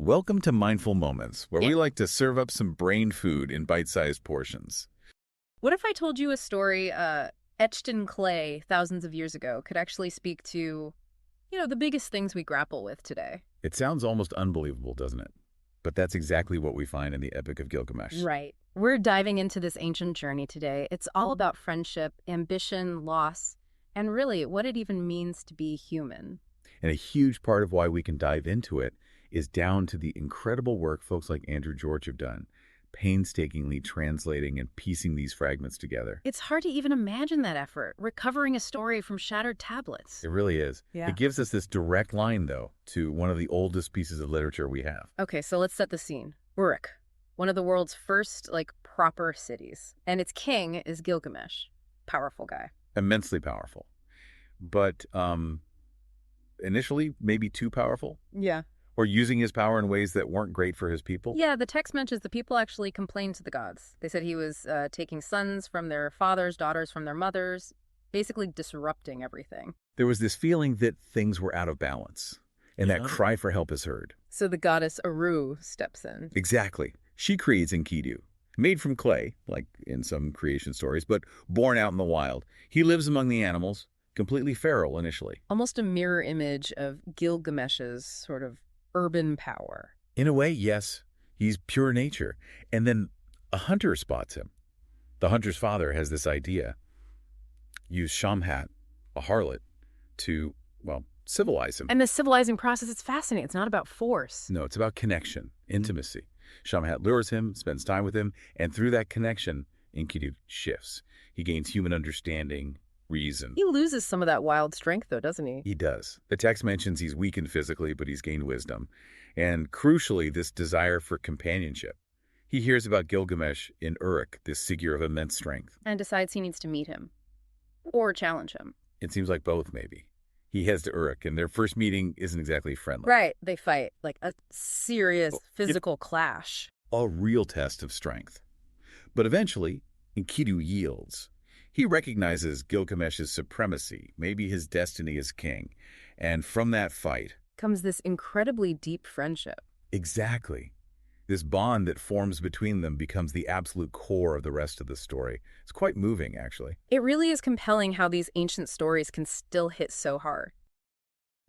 Welcome to Mindful Moments, where Yeah. we like to serve up some brain food in bite-sized portions. What if I told you a story etched in clay thousands of years ago could actually speak to, the biggest things we grapple with today? It sounds almost unbelievable, doesn't it? But that's exactly what we find in the Epic of Gilgamesh. Right. We're diving into this ancient journey today. It's all about friendship, ambition, loss, and really what it even means to be human. And a huge part of why we can dive into it is down to the incredible work folks like Andrew George have done, painstakingly translating and piecing these fragments together. It's hard to even imagine that effort, recovering a story from shattered tablets. It really is. Yeah. It gives us this direct line, though, to one of the oldest pieces of literature we have. Okay, so let's set the scene. Uruk, one of the world's first, proper cities. And its king is Gilgamesh. Powerful guy. Immensely powerful. But initially, maybe too powerful? Yeah. Or using his power in ways that weren't great for his people? Yeah, the text mentions the people actually complained to the gods. They said he was taking sons from their fathers, daughters from their mothers, basically disrupting everything. There was this feeling that things were out of balance, and that cry for help is heard. So the goddess Aru steps in. Exactly. She creates Enkidu, made from clay, like in some creation stories, but born out in the wild. He lives among the animals, completely feral initially. Almost a mirror image of Gilgamesh's sort of urban power. In a way, yes, he's pure nature. And then a hunter spots him. The hunter's father has this idea: use Shamhat, a harlot, to, civilize him. And the civilizing process is fascinating. It's not about force. No, it's about connection, intimacy. Shamhat lures him, spends time with him, and through that connection, Enkidu shifts. He gains human understanding, reason. He loses some of that wild strength, though, doesn't he? He does. The text mentions he's weakened physically, but he's gained wisdom. And crucially, this desire for companionship. He hears about Gilgamesh in Uruk, this figure of immense strength. And decides he needs to meet him. Or challenge him. It seems like both, maybe. He heads to Uruk, and their first meeting isn't exactly friendly. Right. They fight, like a serious physical clash. A real test of strength. But eventually, Enkidu yields. He recognizes Gilgamesh's supremacy, maybe his destiny as king. And from that fight... comes this incredibly deep friendship. Exactly. This bond that forms between them becomes the absolute core of the rest of the story. It's quite moving, actually. It really is compelling how these ancient stories can still hit so hard.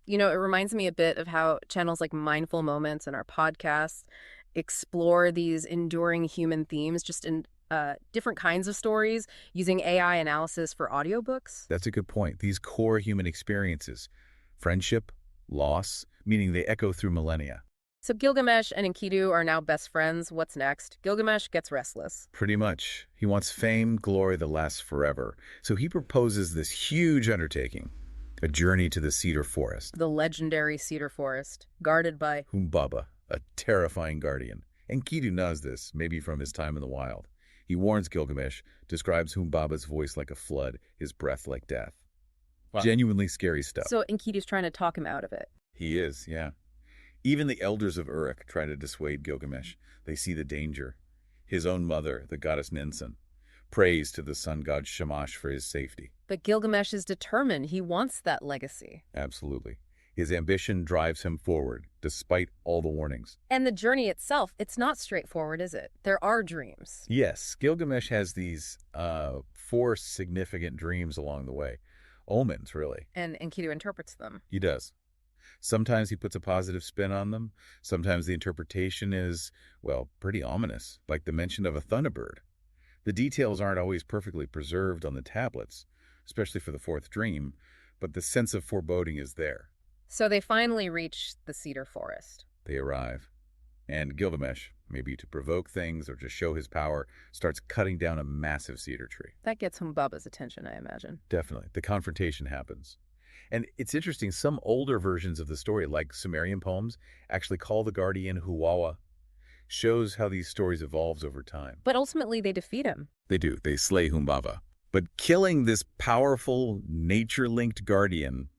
It reminds me a bit of how channels like Mindful Moments and our podcasts explore these enduring human themes just in different kinds of stories using AI analysis for audiobooks. That's a good point. These core human experiences, friendship, loss, meaning they echo through millennia. So Gilgamesh and Enkidu are now best friends. What's next? Gilgamesh gets restless. Pretty much. He wants fame, glory that lasts forever. So he proposes this huge undertaking, a journey to the cedar forest. The legendary cedar forest, guarded by Humbaba, a terrifying guardian. Enkidu knows this, maybe from his time in the wild. He warns Gilgamesh, describes Humbaba's voice like a flood, his breath like death. Wow. Genuinely scary stuff. So Enkidu's trying to talk him out of it. He is, yeah. Even the elders of Uruk try to dissuade Gilgamesh. They see the danger. His own mother, the goddess Ninsun, prays to the sun god Shamash for his safety. But Gilgamesh is determined. He wants that legacy. Absolutely. His ambition drives him forward, despite all the warnings. And the journey itself, it's not straightforward, is it? There are dreams. Yes, Gilgamesh has these 4 significant dreams along the way. Omens, really. And Enkidu interprets them. He does. Sometimes he puts a positive spin on them. Sometimes the interpretation is, pretty ominous, like the mention of a thunderbird. The details aren't always perfectly preserved on the tablets, especially for the 4th dream, but the sense of foreboding is there. So they finally reach the cedar forest. They arrive, and Gilgamesh, maybe to provoke things or to show his power, starts cutting down a massive cedar tree. That gets Humbaba's attention, I imagine. Definitely. The confrontation happens. And it's interesting, some older versions of the story, like Sumerian poems, actually call the guardian Huwawa. Shows how these stories evolves over time. But ultimately they defeat him. They do. They slay Humbaba. But killing this powerful, nature-linked guardian,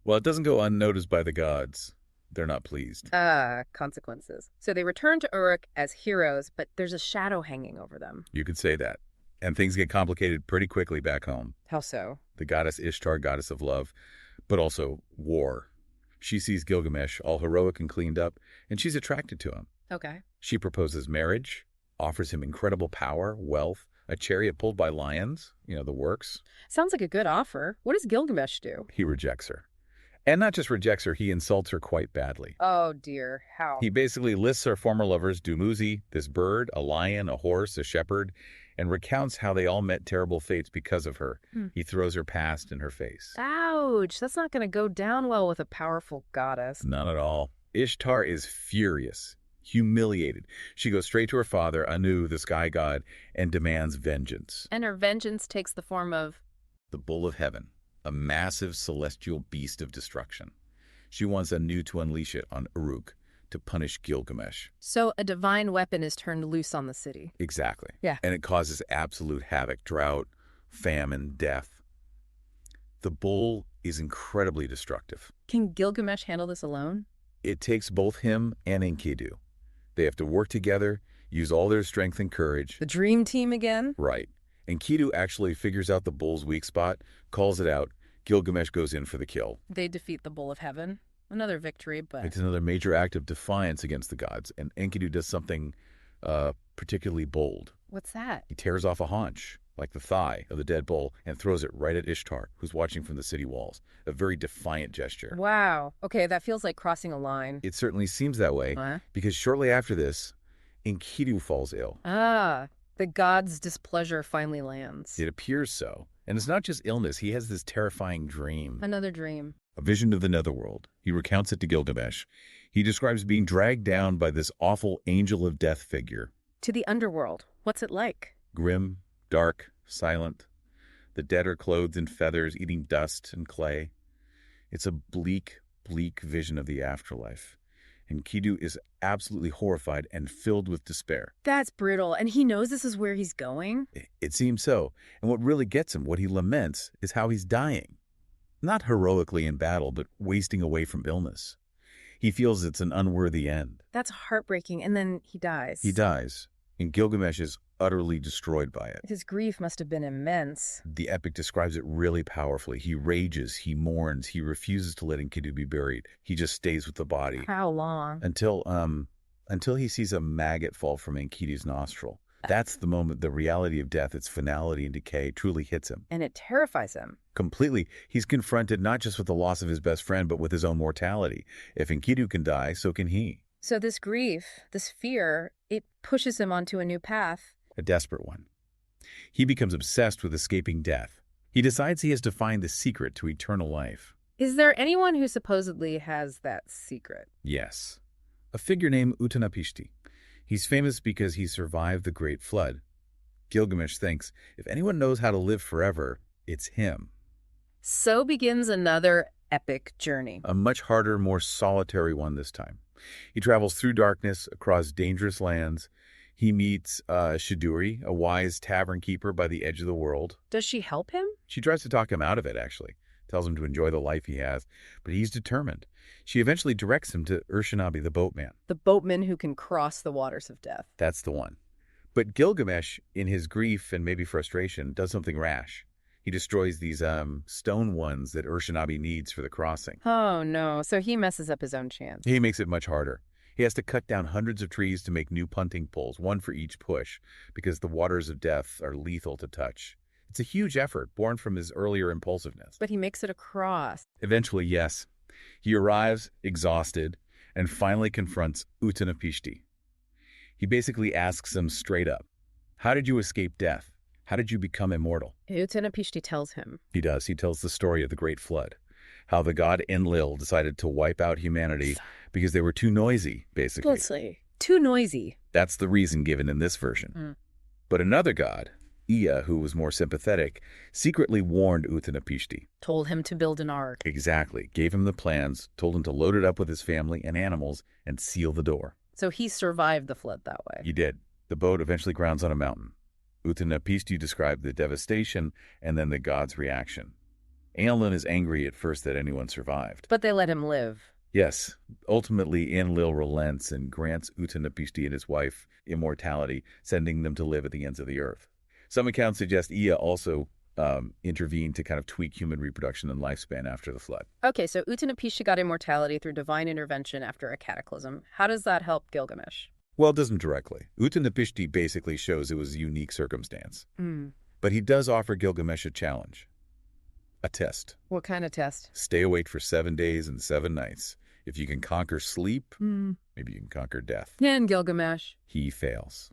it doesn't go unnoticed by the gods. They're not pleased. Consequences. So they return to Uruk as heroes, but there's a shadow hanging over them. You could say that. And things get complicated pretty quickly back home. How so? The goddess Ishtar, goddess of love, but also war. She sees Gilgamesh, all heroic and cleaned up, and she's attracted to him. Okay. She proposes marriage, offers him incredible power, wealth, a chariot pulled by lions, the works. Sounds like a good offer. What does Gilgamesh do? He rejects her. And not just rejects her, he insults her quite badly. Oh, dear. How? He basically lists her former lovers, Dumuzi, this bird, a lion, a horse, a shepherd, and recounts how they all met terrible fates because of her. He throws her past in her face. Ouch. That's not going to go down well with a powerful goddess. Not at all. Ishtar is furious, humiliated. She goes straight to her father, Anu, the sky god, and demands vengeance. And her vengeance takes the form of? The bull of heaven, a massive celestial beast of destruction. She wants Anu to unleash it on Uruk to punish Gilgamesh. So a divine weapon is turned loose on the city. Exactly. Yeah. And it causes absolute havoc, drought, famine, death. The bull is incredibly destructive. Can Gilgamesh handle this alone? It takes both him and Enkidu. They have to work together, use all their strength and courage. The dream team again? Right. Enkidu actually figures out the bull's weak spot, calls it out. Gilgamesh goes in for the kill. They defeat the bull of heaven. Another victory, but... It's another major act of defiance against the gods, and Enkidu does something particularly bold. What's that? He tears off a haunch, like the thigh of the dead bull, and throws it right at Ishtar, who's watching from the city walls. A very defiant gesture. Wow. Okay, that feels like crossing a line. It certainly seems that way, because shortly after this, Enkidu falls ill. Ah, the god's displeasure finally lands. It appears so. And it's not just illness. He has this terrifying dream. Another dream. A vision of the netherworld. He recounts it to Gilgamesh. He describes being dragged down by this awful angel of death figure. To the underworld. What's it like? Grim, dark, silent. The dead are clothed in feathers, eating dust and clay. It's a bleak, bleak vision of the afterlife. Enkidu is absolutely horrified and filled with despair. That's brutal. And he knows this is where he's going? It seems so. And what really gets him, what he laments, is how he's dying. Not heroically in battle, but wasting away from illness. He feels it's an unworthy end. That's heartbreaking. And then he dies. He dies, and Gilgamesh is utterly destroyed by it. His grief must have been immense. The epic describes it really powerfully. He rages, he mourns, he refuses to let Enkidu be buried. He just stays with the body. How long? Until he sees a maggot fall from Enkidu's nostril. That's the moment the reality of death, its finality and decay, truly hits him. And it terrifies him. Completely. He's confronted not just with the loss of his best friend, but with his own mortality. If Enkidu can die, so can he. So this grief, this fear, it pushes him onto a new path. A desperate one. He becomes obsessed with escaping death. He decides he has to find the secret to eternal life. Is there anyone who supposedly has that secret? Yes. A figure named Utnapishti. He's famous because he survived the Great Flood. Gilgamesh thinks if anyone knows how to live forever, it's him. So begins another epic journey. A much harder, more solitary one this time. He travels through darkness, across dangerous lands. He meets Shiduri, a wise tavern keeper by the edge of the world. Does she help him? She tries to talk him out of it, actually. Tells him to enjoy the life he has, but he's determined. She eventually directs him to Urshanabi, the boatman. The boatman who can cross the waters of death. That's the one. But Gilgamesh, in his grief and maybe frustration, does something rash. He destroys these stone ones that Urshanabi needs for the crossing. Oh, no. So he messes up his own chance. He makes it much harder. He has to cut down hundreds of trees to make new punting poles, one for each push, because the waters of death are lethal to touch. It's a huge effort, born from his earlier impulsiveness. But he makes it across. Eventually, yes. He arrives, exhausted, and finally confronts Utnapishti. He basically asks him straight up, how did you escape death? How did you become immortal? Utnapishti tells him. He does. He tells the story of the Great Flood, how the god Enlil decided to wipe out humanity because they were too noisy, basically. Let's too noisy. That's the reason given in this version. But another god, Ea, who was more sympathetic, secretly warned Utnapishti. Told him to build an ark. Exactly. Gave him the plans, told him to load it up with his family and animals, and seal the door. So he survived the flood that way. He did. The boat eventually grounds on a mountain. Utnapishti described the devastation and then the god's reaction. Enlil is angry at first that anyone survived. But they let him live. Yes. Ultimately, Enlil relents and grants Utnapishti and his wife immortality, sending them to live at the ends of the earth. Some accounts suggest Ea also intervened to kind of tweak human reproduction and lifespan after the flood. Okay, so Utnapishtim got immortality through divine intervention after a cataclysm. How does that help Gilgamesh? Well, it doesn't directly. Utnapishtim basically shows it was a unique circumstance. Mm. But he does offer Gilgamesh a challenge, a test. What kind of test? Stay awake for 7 days and 7 nights. If you can conquer sleep, maybe you can conquer death. And Gilgamesh. He fails.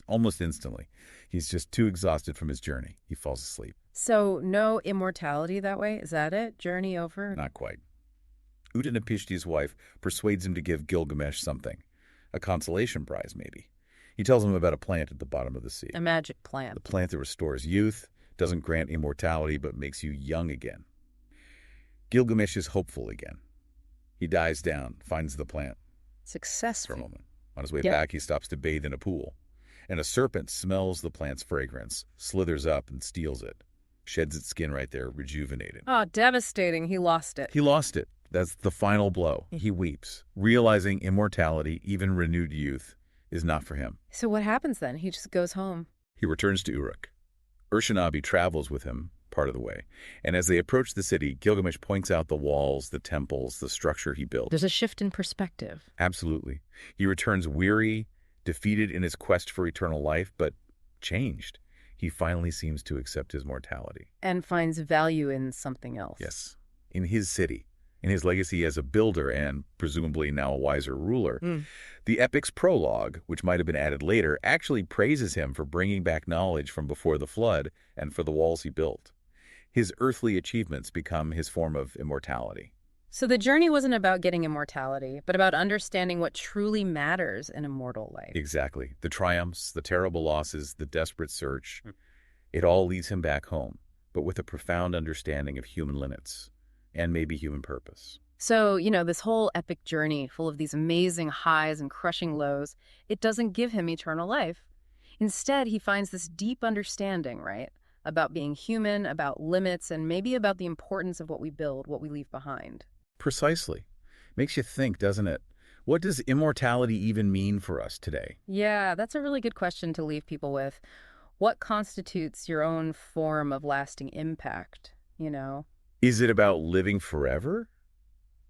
Almost instantly. He's just too exhausted from his journey. He falls asleep. So no immortality that way? Is that it? Journey over? Not quite. Utnapishtim's wife persuades him to give Gilgamesh something. A consolation prize, maybe. He tells him about a plant at the bottom of the sea. A magic plant. The plant that restores youth, doesn't grant immortality, but makes you young again. Gilgamesh is hopeful again. He dies down, finds the plant. For Successful. a moment. On his way back, he stops to bathe in a pool. And a serpent smells the plant's fragrance, slithers up and steals it. Sheds its skin right there, rejuvenated. Oh, devastating. He lost it. He lost it. That's the final blow. He weeps, realizing immortality, even renewed youth, is not for him. So what happens then? He just goes home. He returns to Uruk. Urshanabi travels with him part of the way. And as they approach the city, Gilgamesh points out the walls, the temples, the structure he built. There's a shift in perspective. Absolutely. He returns weary, defeated in his quest for eternal life, but changed. He finally seems to accept his mortality. And finds value in something else. Yes. In his city, in his legacy as a builder and presumably now a wiser ruler. The epic's prologue, which might have been added later, actually praises him for bringing back knowledge from before the flood and for the walls he built. His earthly achievements become his form of immortality. So the journey wasn't about getting immortality, but about understanding what truly matters in immortal life. Exactly. The triumphs, the terrible losses, the desperate search, it all leads him back home, but with a profound understanding of human limits and maybe human purpose. So, this whole epic journey full of these amazing highs and crushing lows, it doesn't give him eternal life. Instead, he finds this deep understanding, right? About being human, about limits, and maybe about the importance of what we build, what we leave behind. Precisely. Makes you think, doesn't it? What does immortality even mean for us today? Yeah, that's a really good question to leave people with. What constitutes your own form of lasting impact? Is it about living forever?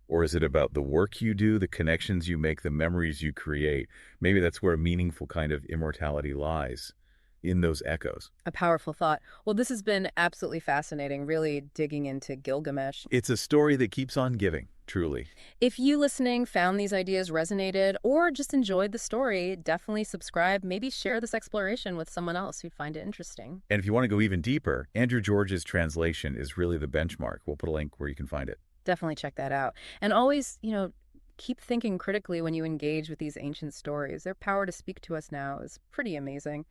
Or is it about the work you do, the connections you make, the memories you create? Maybe that's where a meaningful kind of immortality lies, in those echoes. A powerful thought. Well, this has been absolutely fascinating, really digging into Gilgamesh. It's a story that keeps on giving, truly. If you listening found these ideas resonated or just enjoyed the story, definitely subscribe, maybe share this exploration with someone else who'd find it interesting. And if you want to go even deeper, Andrew George's translation is really the benchmark. We'll put a link where you can find it. Definitely check that out. And always, keep thinking critically when you engage with these ancient stories. Their power to speak to us now is pretty amazing.